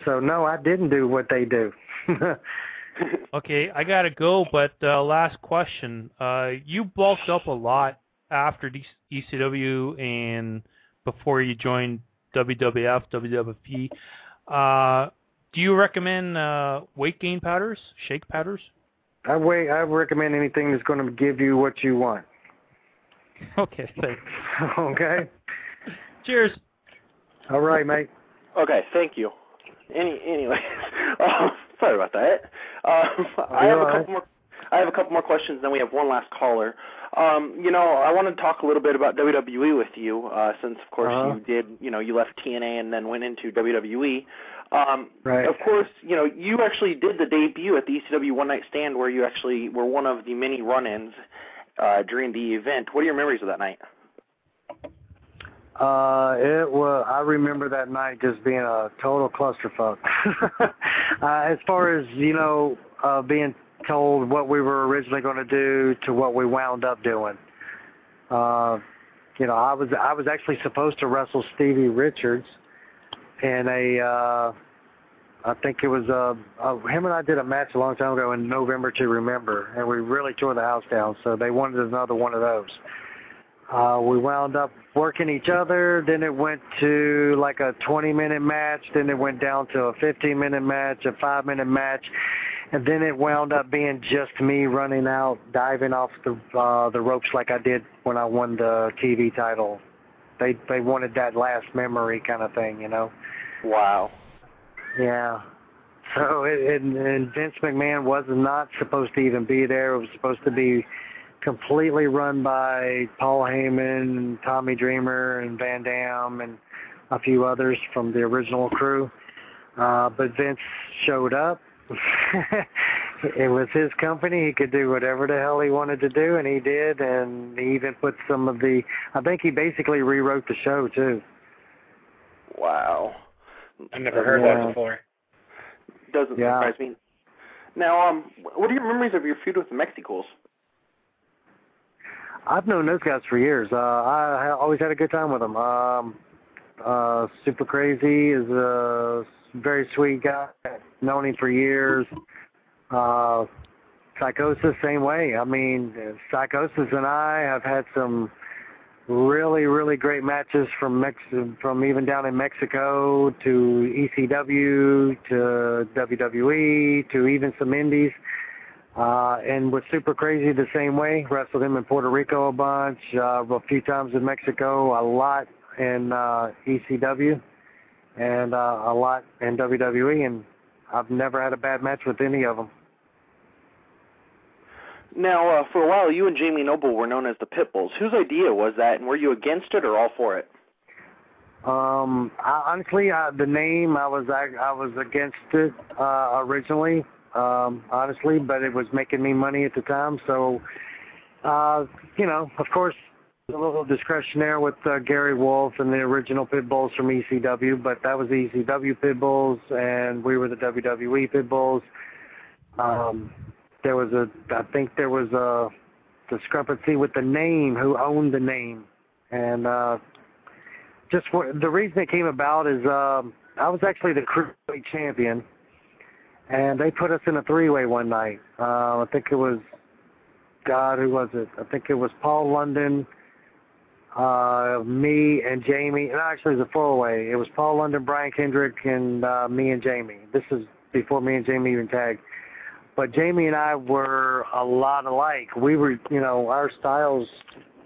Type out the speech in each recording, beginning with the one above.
So, no, I didn't do what they do. Okay, I gotta go, but last question. You bulked up a lot after ECW and before you joined WWF, WWP. Do you recommend weight gain powders, shake powders? I recommend anything that's going to give you what you want. Okay, thanks. Okay? Cheers. All right, mate. Okay, thank you. Anyway, sorry about that. I have a couple more questions, then we have one last caller. I want to talk a little bit about WWE with you, since of course you left TNA and then went into WWE. Right. Of course, you actually did the debut at the ECW One Night Stand, where you actually were one of the many run-ins during the event. What are your memories of that night? I remember that night just being a total clusterfuck. As far as, being told what we were originally going to do to what we wound up doing. I was actually supposed to wrestle Stevie Richards in I think it was, him and I did a match a long time ago in November to Remember, and we really tore the house down, so they wanted another one of those. We wound up working each other, then it went to like a 20-minute match, then it went down to a 15-minute match, a 5-minute match, and then it wound up being just me running out, diving off the ropes like I did when I won the TV title. They wanted that last memory kind of thing, Wow. Yeah. So, and Vince McMahon was not supposed to even be there. It was supposed to be completely run by Paul Heyman and Tommy Dreamer and Van Dam and a few others from the original crew. But Vince showed up. It was his company. He could do whatever the hell he wanted to do, and he did. And he even put I think he basically rewrote the show, too. Wow. I've never heard that before. Doesn't surprise me. Now, what are your memories of your feud with the Mexicools? I've known those guys for years. I always had a good time with them. Super Crazy is a very sweet guy. Known him for years. Psychosis, same way. I mean, Psychosis and I have had some really, really great matches from even down in Mexico to ECW to WWE to even some indies. And with Super Crazy the same way. Wrestled him in Puerto Rico a bunch, a few times in Mexico, a lot in ECW, and a lot in WWE, and I've never had a bad match with any of them. Now, for a while, you and Jamie Noble were known as the Pitbulls. Whose idea was that, and were you against it or all for it? Honestly, the name, I was against it originally, honestly, but it was making me money at the time. So, of course, a little discretion there with Gary Wolf and the original Pitbulls from ECW, but that was the ECW Pitbulls, and we were the WWE Pitbulls. I think there was a discrepancy with the name, who owned the name. And the reason it came about is I was actually the Cruiserweight champion, and they put us in a three-way one night. I think it was, who was it? I think it was Paul London, me, and Jamie. And actually, it was a four-way. It was Paul London, Brian Kendrick, and me and Jamie. This is before me and Jamie even tagged. But Jamie and I were a lot alike. We were, our styles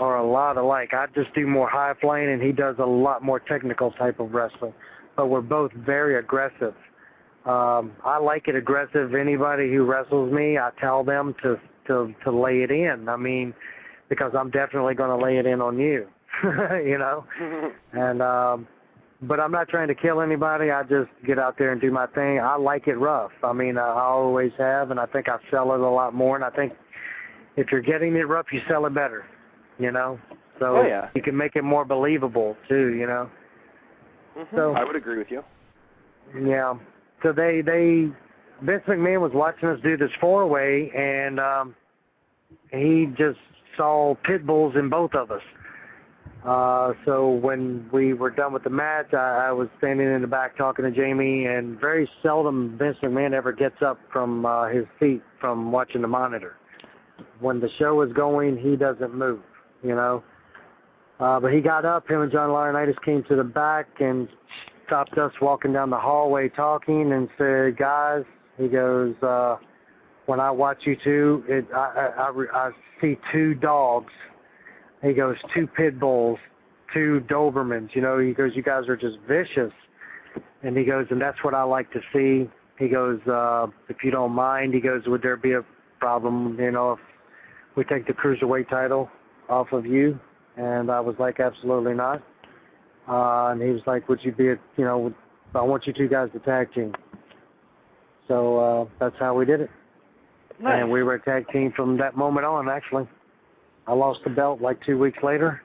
are a lot alike. I just do more high flying, and he does a lot more technical type of wrestling. But we're both very aggressive. I like it aggressive. Anybody who wrestles me, I tell them to lay it in. I mean, because I'm definitely going to lay it in on you, And but I'm not trying to kill anybody. I just get out there and do my thing. I like it rough. I mean, I always have, and I think I sell it a lot more. And I think if you're getting it rough, you sell it better, So you can make it more believable, too, Mm-hmm. So I would agree with you. Yeah. So Vince McMahon was watching us do this four-way, and he just saw pit bulls in both of us. So when we were done with the match, I was standing in the back talking to Jamie, and very seldom Vince McMahon ever gets up from his seat from watching the monitor. When the show is going, he doesn't move, you know. But he got up, him and John Laurinaitis came to the back and stopped us walking down the hallway talking and said, guys, he goes, when I watch you two, I see two dogs. He goes, two pit bulls, two Dobermans. You know, he goes, you guys are just vicious. And he goes, and that's what I like to see. He goes, if you don't mind, he goes, would there be a problem, you know, if we take the cruiserweight title off of you? And I was like, absolutely not. And he was like, would you be, you know, I want you two guys to tag team. So that's how we did it. Nice. And we were a tag team from that moment on, actually. I lost the belt like 2 weeks later.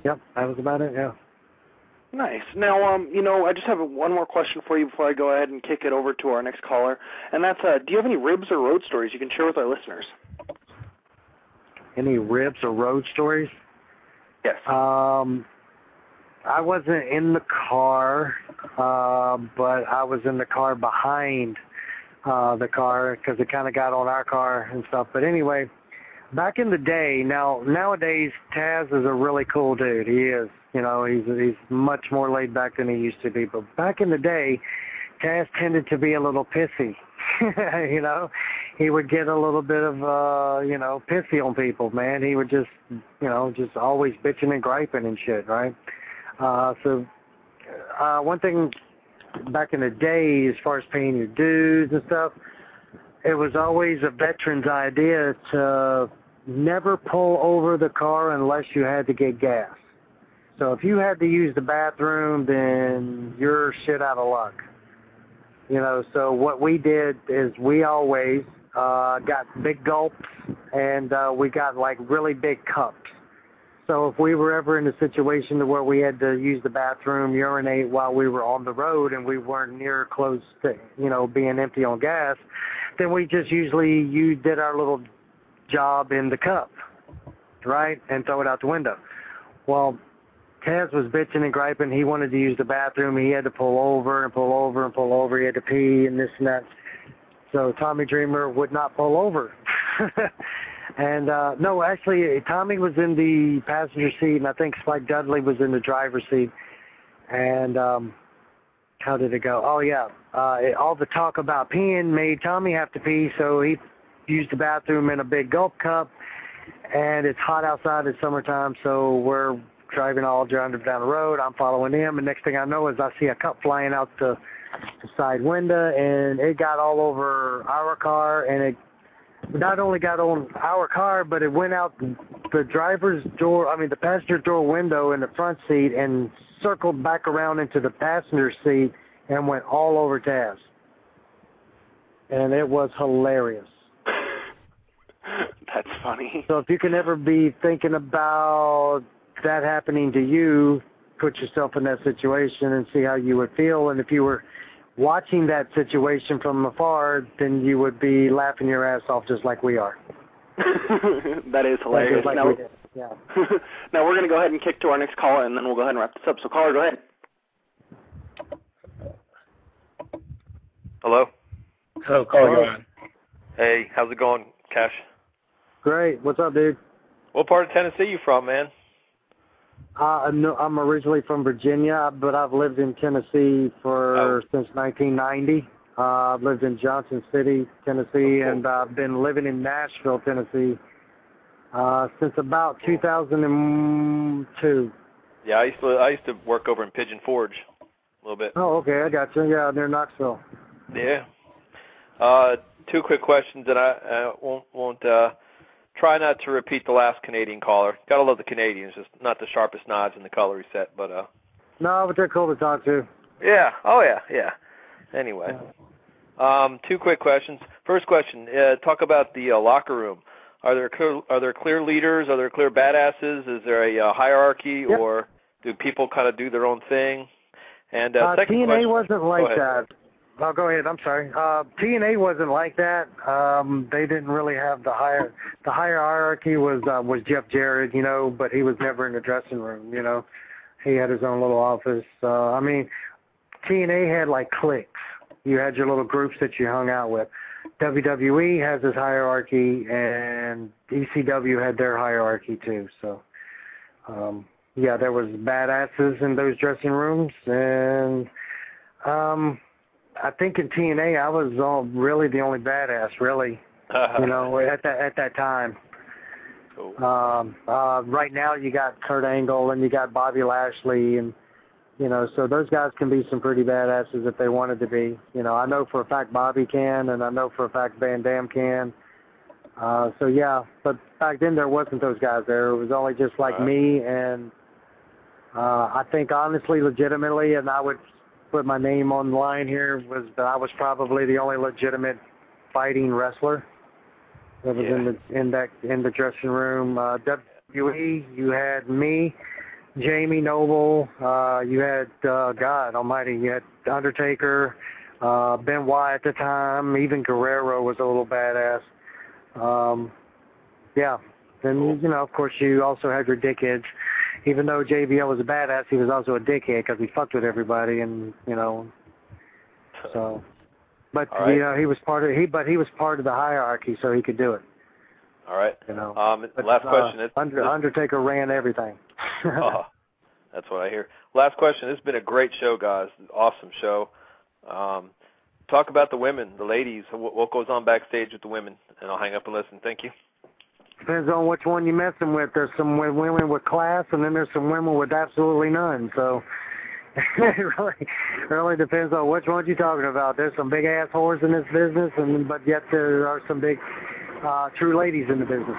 Yep, that was about it, yeah. Nice. Now, you know, I just have one more question for you before I go ahead and kick it over to our next caller. And that's, do you have any ribs or road stories you can share with our listeners? Any ribs or road stories? Yes. I wasn't in the car, but I was in the car behind the car because it kind of got on our car and stuff. But anyway, back in the day, nowadays Taz is a really cool dude. He is, you know, he's much more laid back than he used to be. But back in the day, Taz tended to be a little pissy. You know, he would get a little bit of, you know, pissy on people, man. He would just, you know, just always bitching and griping and shit, right? So one thing back in the day, as far as paying your dues and stuff, it was always a veteran's idea to never pull over the car unless you had to get gas. So if you had to use the bathroom, then you're shit out of luck. You know, so what we did is we always got big gulps, and we got like really big cups. So if we were ever in a situation to where we had to use the bathroom, urinate while we were on the road and we weren't near close to, you know, being empty on gas, then we just usually did our little job in the cup, right, and throw it out the window. Well, Taz was bitching and griping. He wanted to use the bathroom. He had to pull over and pull over and pull over. He had to pee and this and that. So Tommy Dreamer would not pull over. And, no, actually, Tommy was in the passenger seat, and I think Spike Dudley was in the driver's seat. And how did it go? Oh, yeah. All the talk about peeing made Tommy have to pee, so he used the bathroom in a big gulp cup. And it's hot outside. It's summertime, so we're driving down the road. I'm following him, and next thing I know is I see a cup flying out the side window, and it got all over our car, and it not only got on our car, but it went out the driver's door, the passenger door window in the front seat and circled back around into the passenger seat and went all over Taz. And it was hilarious. That's funny. So if you can ever be thinking about that happening to you, put yourself in that situation and see how you would feel. And if you were watching that situation from afar, then you would be laughing your ass off just like we are. That is hilarious. Like now, we did. Yeah. Now we're going to go ahead and kick to our next caller, and then we'll go ahead and wrap this up. So caller, go ahead. Hello? Hello, caller, go on. Hey, how's it going, Kash? Great. What's up, dude? What part of Tennessee you from, man? No, I'm originally from Virginia, but I've lived in Tennessee since 1990. I've lived in Johnson City, Tennessee, and I've been living in Nashville, Tennessee, since about 2002. Yeah, I used to work over in Pigeon Forge a little bit. Oh, okay, I got you. Yeah, near Knoxville. Yeah. Two quick questions, and I won't try not to repeat the last Canadian caller. Gotta love the Canadians, just not the sharpest nods in the coloring set, but No, but they're cool to talk to. Yeah. Oh yeah. Anyway, two quick questions. First question: talk about the locker room. Are there clear leaders? Are there clear badasses? Is there a hierarchy, or do people kind of do their own thing? And second TNA question, wasn't like that. Oh, go ahead. I'm sorry. TNA wasn't like that. They didn't really have the higher hierarchy was Jeff Jarrett, you know, but he was never in the dressing room, you know. He had his own little office. I mean, TNA had like cliques. You had your little groups that you hung out with. WWE has its hierarchy, and ECW had their hierarchy too. So, yeah, there was badasses in those dressing rooms, and I think in TNA I was really the only badass, really, you know, at that time. Cool. Right now you got Kurt Angle and you got Bobby Lashley, and you know, so those guys can be some pretty badasses if they wanted to be. You know, I know for a fact Bobby can, and I know for a fact Van Dam can. So yeah, but back then there wasn't those guys there. It was only just like me, and I think honestly, legitimately, and I would put my name on the line here, was that I was probably the only legitimate fighting wrestler that was in the dressing room. WWE, you had me, Jamie Noble, you had God Almighty, you had Undertaker, Benoit at the time, even Guerrero was a little badass. Yeah, then you know, of course, you also had your dickheads. Even though JBL was a badass, he was also a dickhead because he fucked with everybody, and you know. So, but you know, he was part of the hierarchy, so he could do it. All right. You know. Last question. Undertaker ran everything. That's what I hear. Last question. This has been a great show, guys. Awesome show. Talk about the women, the ladies. What goes on backstage with the women? And I'll hang up and listen. Thank you. Depends on which one you're messing with. There's some women with class, and then there's some women with absolutely none. So it really depends on which one you're talking about. There's some big ass whores in this business, but yet there are some big true ladies in the business.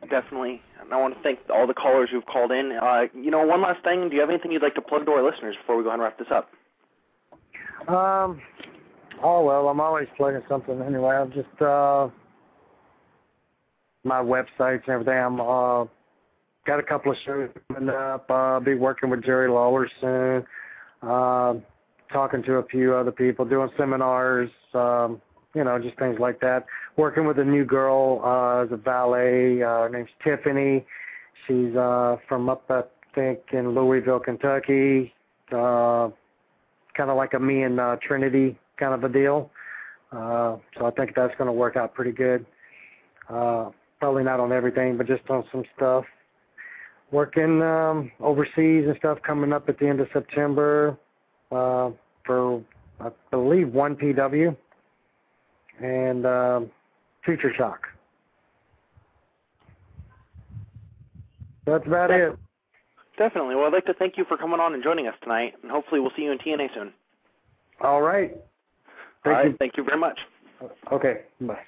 Definitely. And I want to thank all the callers who've called in. You know, one last thing. Do you have anything you'd like to plug to our listeners before we go ahead and wrap this up? Oh, well, I'm always plugging something anyway. I'm just, my websites and everything. I'm, got a couple of shows coming up. I'll be working with Jerry Lawler soon, talking to a few other people, doing seminars, you know, just things like that. Working with a new girl as a valet. Her name's Tiffany. She's from up, I think, in Louisville, Kentucky. Kind of like a me and Trinity kind of a deal. So I think that's going to work out pretty good. Probably not on everything, but just on some stuff. Working overseas and stuff coming up at the end of September for, I believe, 1PW and Future Shock. That's about it. Definitely. Well, I'd like to thank you for coming on and joining us tonight, and hopefully we'll see you in TNA soon. All right. Thank you very much. Okay, bye.